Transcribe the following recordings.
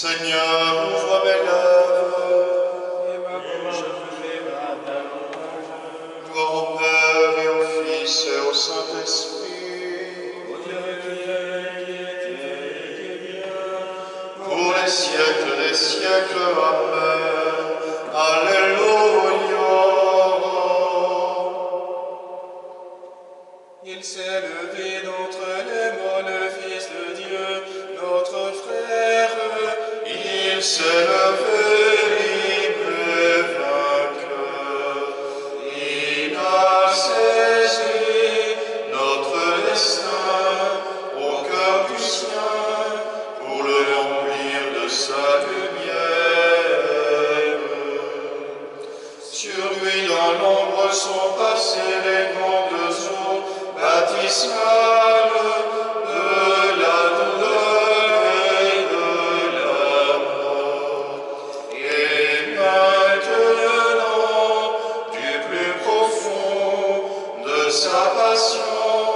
Seigneur, ouvre mes lèvres, et ma bouche proclamera ta louange. gloire au Père et au Fils et au Saint-Esprit, Ô Dieu qui était et qui vient, pour les siècles des siècles. Amen. Alléluia. il s'est levé d'entre les morts, le Fils de Dieu, notre frère. Il s'est levé libre et vainqueur. Il a saisi notre destin au cœur du sien pour le remplir de sa lumière. Sur lui dans l'ombre sont passées les grandes eaux baptismales de la douleur et de la mort. Et maintenant, du plus profond de sa passion,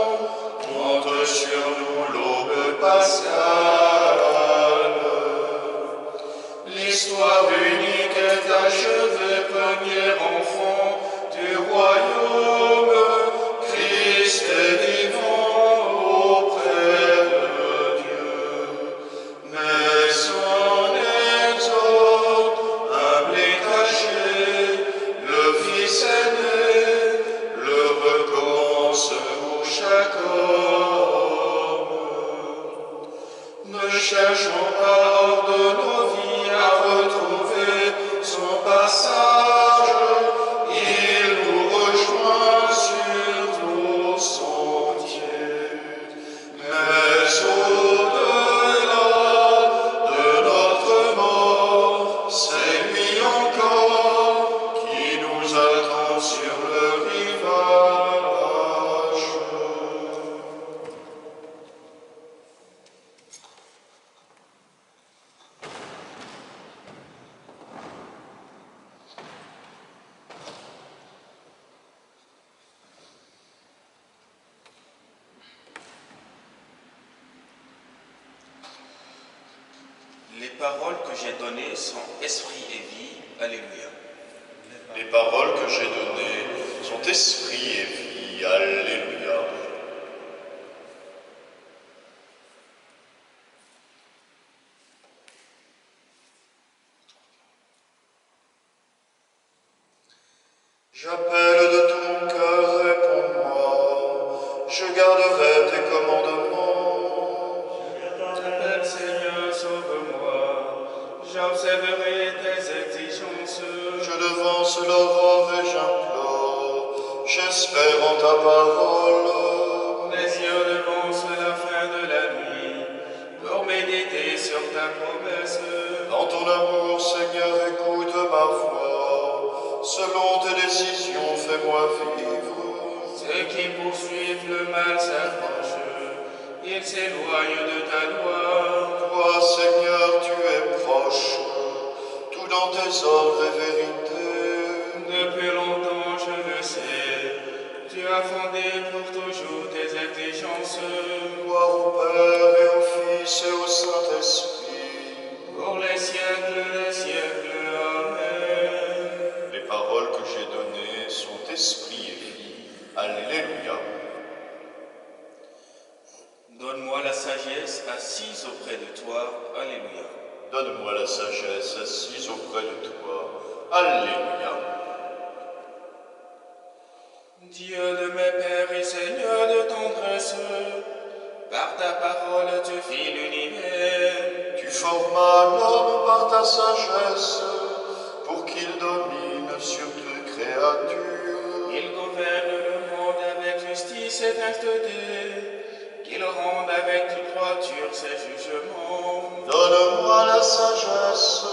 monte sur nous l'aube pascale. L'histoire unique est achevée, premier enfant du royaume. Christ est vivant auprès de Dieu. Mais son exode, humble et caché, le Fils aîné, le recommence pour chaque homme. Ne cherchons pas hors de nos vies à retrouver son passage. Il nous rejoint sur nos sentiers. Mais au-delà de notre mort, c'est lui encore qui nous attend sur le rivage. Les paroles que j'ai données sont esprit et vie. Alléluia. Les paroles que j'ai données sont esprit et vie. Alléluia. J'appelle de tout mon cœur, réponds-moi. Je garderai tes commandements. J'appelle Seigneur, sauve-moi. J'observerai tes exigences. Je devance l'aurore et j'implore. J'espère en ta parole. Mes yeux devancent la fin de la nuit pour méditer sur ta promesse. Dans ton amour, Seigneur, écoute ma voix. Selon tes décisions, fais-moi vivre. Ceux qui poursuivent le mal s'approchent. Ils s'éloignent de ta loi. Toi, Seigneur, tu es proche. Tout dans tes ordres est vérité. Depuis longtemps, je le sais. Tu as fondé pour toujours tes exigences. Gloire au Père et au Fils et au Saint-Esprit. Pour les siècles des siècles. Amen. Les paroles que j'ai données sont esprit et vie. Alléluia. Donne-moi la sagesse assise auprès de toi. Alléluia. Donne-moi la sagesse assise auprès de toi. Alléluia. Dieu de mes pères et Seigneur de tendresse, par ta parole tu fis l'univers. Tu formas l'homme par ta sagesse pour qu'il domine sur toute créature. Il gouverne le monde avec justice et sainteté, qu'il rende avec toute droiture ses jugements. Donne-moi la sagesse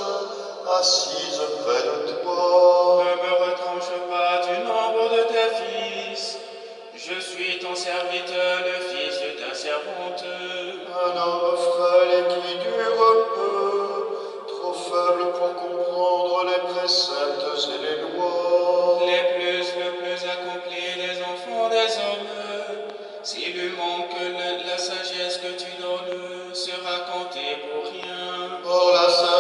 assise près de toi. Ne me retranche pas du nombre de tes fils. Je suis ton serviteur, le fils de ta servante. Un homme frêle et qui dure peu, trop faible pour comprendre les préceptes et les lois. Le plus accompli des enfants des hommes. S'il lui manque la sagesse que tu donnes, sera compté pour rien. Or la sagesse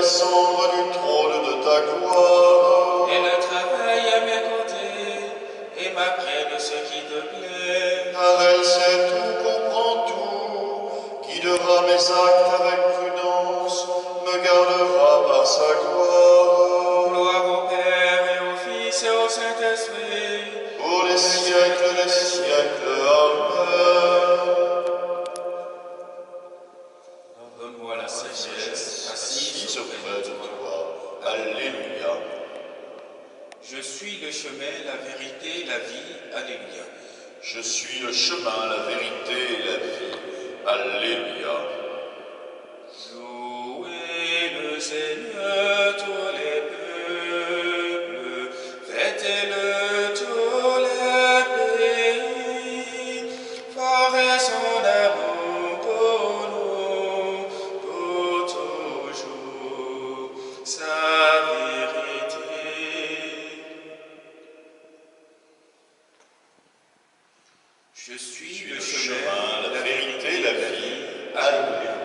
descendre du trône de ta gloire. Elle travaille à mes côtés et m'apprenne ce qui te plaît. Car elle sait tout, comprend tout, guidera mes actes avec prudence, me gardera par sa gloire. Gloire au Père et au Fils et au Saint-Esprit. Pour les siècles des siècles, Amen. Donne-moi la sagesse, assise Assise auprès de toi, Alléluia. Je suis le chemin, la vérité, la vie. Alléluia. Je suis le chemin, la vérité et la vie, Alléluia. Louez le Seigneur, tous les peuples, fêtez-le tous les pays, fort est son amour pour nous, pour toujours, sa vérité. Je suis Le chemin, la vérité, la vie, Alléluia.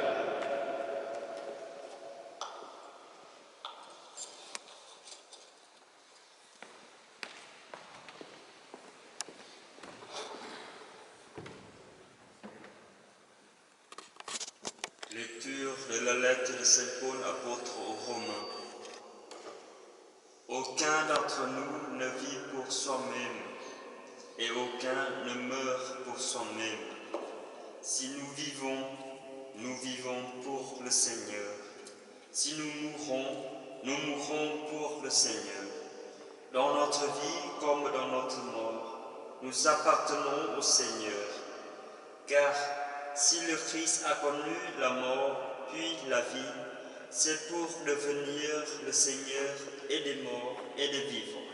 Lecture de la lettre de Saint Paul apôtre aux Romains. Aucun d'entre nous ne vit pour soi-même, et aucun ne meurt pour soi-même. Si nous vivons pour le Seigneur. Si nous mourrons pour le Seigneur. Dans notre vie comme dans notre mort, nous appartenons au Seigneur. Car si le Christ a connu la mort, puis la vie, c'est pour devenir le Seigneur et des morts et des vivants.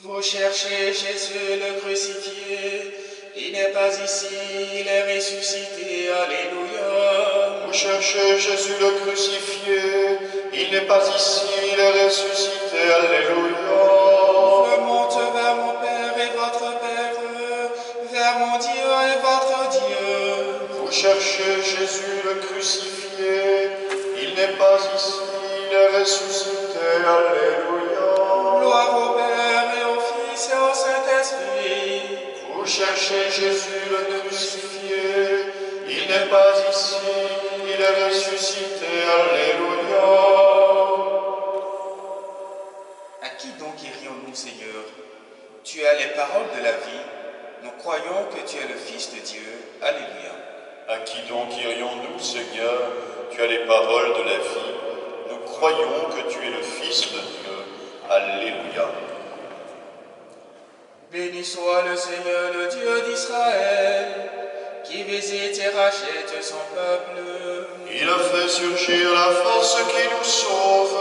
Vous cherchez Jésus le crucifié, il n'est pas ici, il est ressuscité, Alléluia. Vous cherchez Jésus le crucifié, il n'est pas ici, il est ressuscité, Alléluia. Je monte vers mon Père et votre Père, vers mon Dieu et votre Dieu. Vous cherchez Jésus le crucifié, il n'est pas ici, il est ressuscité, Alléluia. Gloire au Père et au Fils et au Saint-Esprit. Vous cherchez Jésus le crucifié, il n'est pas ici, il est ressuscité, Alléluia. À qui donc irions-nous, Seigneur? Tu as les paroles de la vie. Nous croyons que tu es le Fils de Dieu. Alléluia. À qui donc irions-nous, Seigneur? Tu as les paroles de la vie. Nous croyons que tu es le Fils de Dieu. Alléluia. Béni soit le Seigneur, le Dieu d'Israël, qui visite et rachète son peuple. Il a fait surgir la force qui nous sauve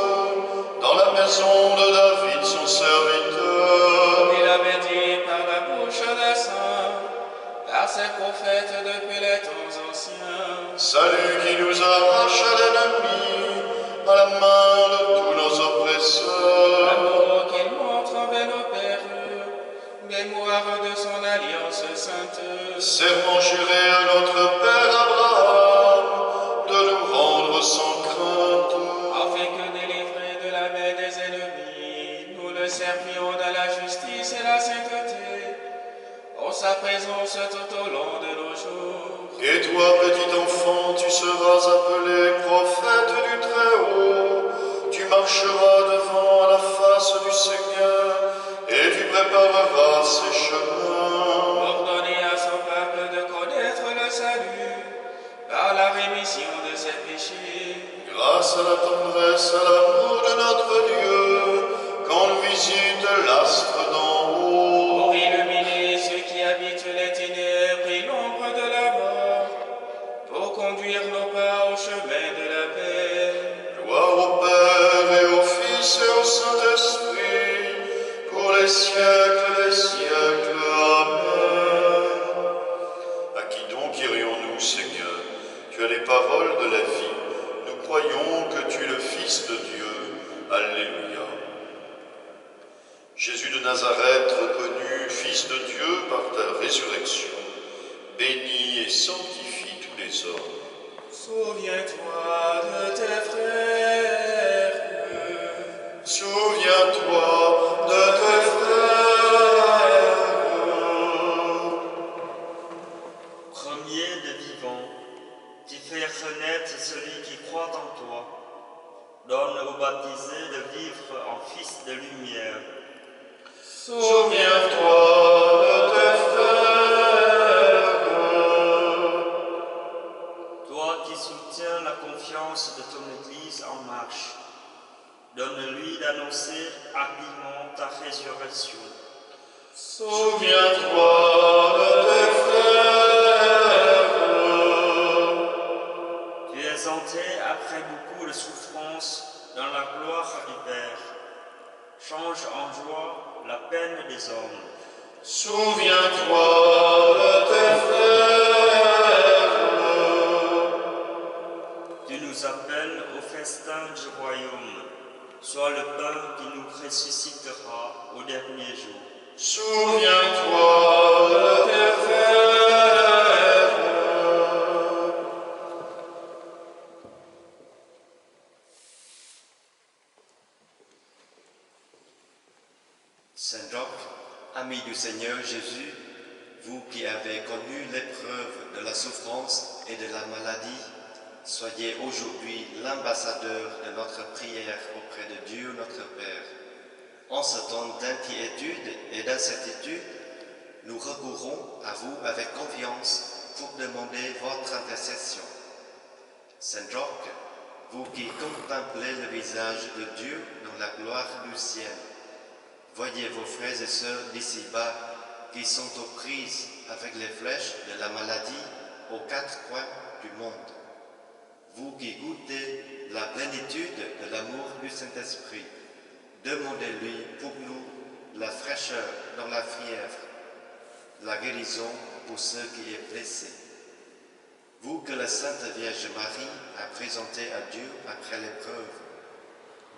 dans la maison de David, son serviteur. Comme il avait dit par la bouche des saints, par ses prophètes depuis les temps anciens. Salut qui nous arrache à l'ennemi, à la main de tous nos oppresseurs. L'amour qu'il montre envers nos pères, mémoire de son alliance sainte. Serment juré à notre Père Abraham de nous rendre sans crainte. Afin que délivrés de la main des ennemis, nous le servions dans la justice et la sainteté, en sa présence tout au long de nos jours. Et toi, petit enfant, tu seras appelé prophète du Très-Haut. Tu marcheras devant la face du Seigneur et tu prépareras ses chemins. Ordonner à son peuple de connaître le salut par la rémission de ses péchés. Grâce à la tendresse, à l'amour de notre Dieu, quand nous de Nazareth, reconnu Fils de Dieu par ta résurrection, bénis et sanctifie tous les hommes. Souviens-toi de tes frères. Souviens-toi de tes frères. Premier de vivants, qui fais renaître celui qui croit en toi, donne aux baptisés de vivre en fils de lumière. Souviens-toi de tes frères. Toi qui soutiens la confiance de ton Église en marche, donne-lui d'annoncer hardiment ta résurrection. Souviens-toi de tes frères. Tu es entré après beaucoup de souffrances dans la gloire du Père. Change en joie la peine des hommes. Souviens-toi de tes frères. Tu nous appelles au festin du royaume. Sois le pain qui nous ressuscitera au dernier jour. Souviens-toi de tes frères. Saint Jacques, ami du Seigneur Jésus, vous qui avez connu l'épreuve de la souffrance et de la maladie, soyez aujourd'hui l'ambassadeur de notre prière auprès de Dieu notre Père. En ce temps d'inquiétude et d'incertitude, nous recourons à vous avec confiance pour demander votre intercession. Saint Jacques, vous qui contemplez le visage de Dieu dans la gloire du ciel, voyez vos frères et sœurs d'ici-bas qui sont aux prises avec les flèches de la maladie aux quatre coins du monde. Vous qui goûtez la plénitude de l'amour du Saint-Esprit, demandez-lui pour nous la fraîcheur dans la fièvre, la guérison pour ceux qui est blessé. Vous que la Sainte Vierge Marie a présenté à Dieu après l'épreuve,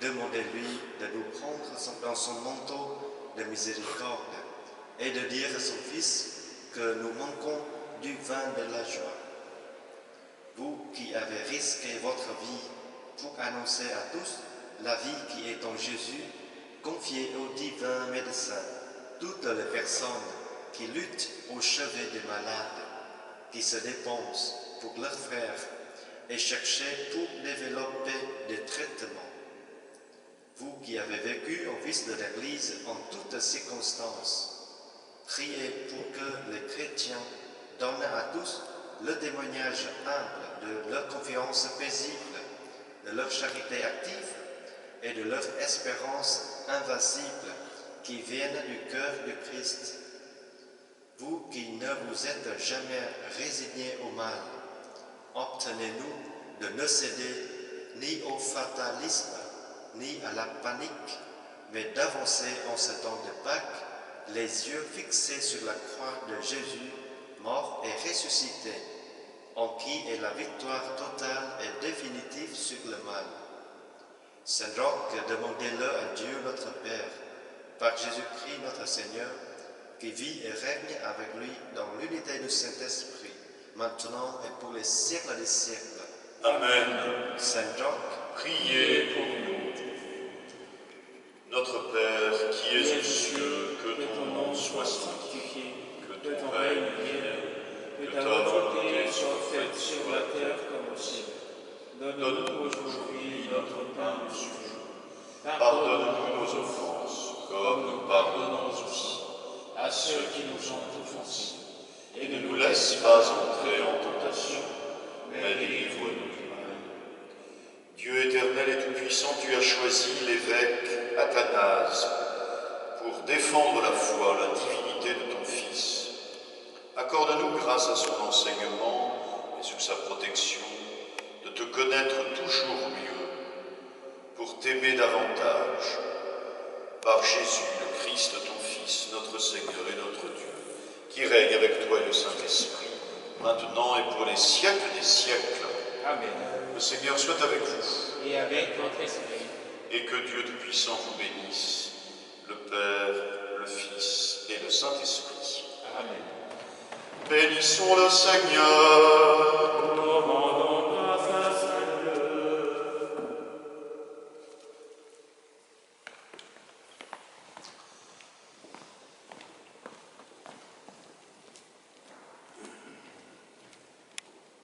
demandez-lui de nous prendre dans son manteau de miséricorde et de dire à son Fils que nous manquons du vin de la joie. Vous qui avez risqué votre vie pour annoncer à tous la vie qui est en Jésus, confiez au divin médecin toutes les personnes qui luttent au chevet des malades, qui se dépensent pour leurs frères et cherchez pour développer des traitements. Vous qui avez vécu en fils de l'Église en toutes circonstances, priez pour que les chrétiens donnent à tous le témoignage humble de leur confiance paisible, de leur charité active et de leur espérance invincible qui viennent du cœur du Christ. Vous qui ne vous êtes jamais résignés au mal, obtenez-nous de ne céder ni au fatalisme, ni à la panique, mais d'avancer en ce temps de Pâques, les yeux fixés sur la croix de Jésus, mort et ressuscité, en qui est la victoire totale et définitive sur le mal. Saint Jacques, demandez-le à Dieu notre Père, par Jésus-Christ notre Seigneur, qui vit et règne avec lui dans l'unité du Saint-Esprit, maintenant et pour les siècles des siècles. Amen. Saint Jacques, Priez pour nous. Notre Père qui es aux cieux, que ton nom soit sanctifié, que ton règne vienne, que ta volonté soit faite sur la terre comme au ciel. Donne-nous aujourd'hui notre pain de ce jour. Pardonne-nous nos offenses, comme nous pardonnons aussi à ceux qui nous ont offensés. Et ne nous laisse pas entrer en tentation, mais délivre-nous du mal. Dieu éternel et tout-puissant, tu as choisi l'évêque Athanase pour défendre la foi, la divinité de ton Fils. Accorde-nous, grâce à son enseignement et sous sa protection, de te connaître toujours mieux, pour t'aimer davantage, par Jésus, le Christ, ton Fils, notre Seigneur et notre Dieu, qui règne avec toi et le Saint-Esprit, maintenant et pour les siècles des siècles. Amen. Le Seigneur soit avec vous. Et avec votre esprit. Et que Dieu Tout-Puissant vous bénisse, le Père le Fils et le Saint-Esprit. Amen. Bénissons le Seigneur.